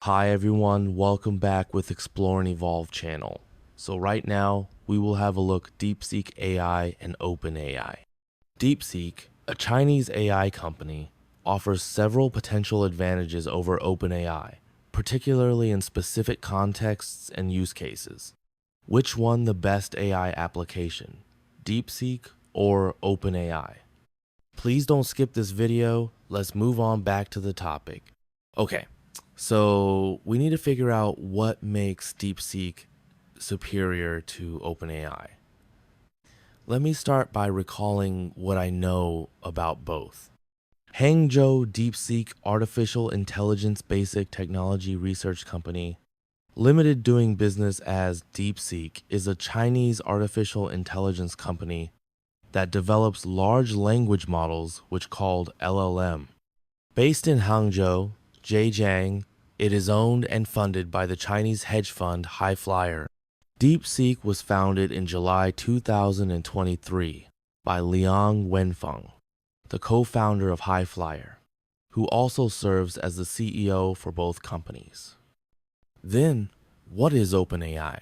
Hi everyone, welcome back with Explore and Evolve channel. So right now, we will have a look DeepSeek AI and OpenAI. DeepSeek, a Chinese AI company, offers several potential advantages over OpenAI, particularly in specific contexts and use cases. Which one the best AI application, DeepSeek or OpenAI? Please don't skip this video, let's move on back to the topic. Okay. So we need to figure out what makes DeepSeek superior to OpenAI. Let me start by recalling what I know about both. Hangzhou DeepSeek Artificial Intelligence Basic Technology Research Company, limited doing business as DeepSeek, is a Chinese artificial intelligence company that develops large language models, which called LLM. Based in Hangzhou, Zhanjiang, it is owned and funded by the Chinese hedge fund High Flyer. DeepSeek was founded in July 2023 by Liang Wenfeng, the co-founder of High Flyer, who also serves as the CEO for both companies. Then, what is OpenAI?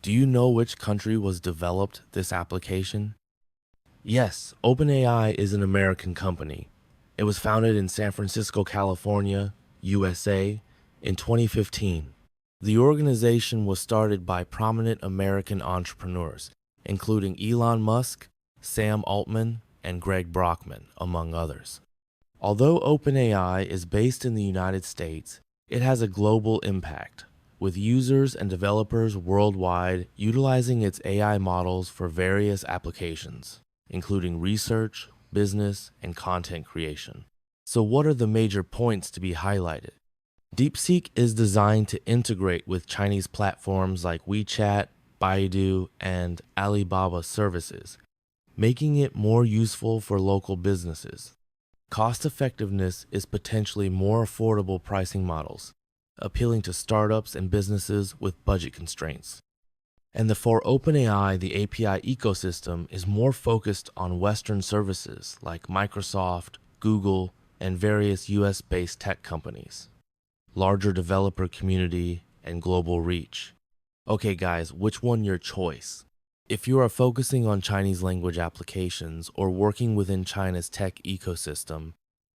Do you know which country was developed this application? Yes, OpenAI is an American company. It was founded in San Francisco, California, USA, in 2015. The organization was started by prominent American entrepreneurs, including Elon Musk, Sam Altman, and Greg Brockman, among others. Although OpenAI is based in the United States, it has a global impact, with users and developers worldwide utilizing its AI models for various applications, including research, business, and content creation. So what are the major points to be highlighted? DeepSeek is designed to integrate with Chinese platforms like WeChat, Baidu, and Alibaba services, making it more useful for local businesses. Cost effectiveness is potentially more affordable pricing models, appealing to startups and businesses with budget constraints. And for OpenAI, the API ecosystem is more focused on Western services like Microsoft, Google, and various US-based tech companies. Larger developer community and global reach. Okay guys, which one your choice? If you are focusing on Chinese language applications or working within China's tech ecosystem,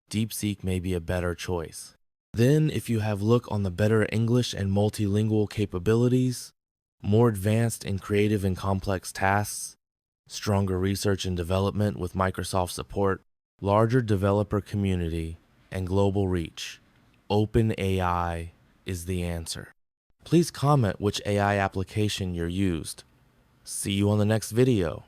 DeepSeek may be a better choice. Then if you have look on the better English and multilingual capabilities, more advanced in creative and complex tasks, stronger research and development with Microsoft support, larger developer community, and global reach, OpenAI is the answer. Please comment which AI application you're used. See you on the next video.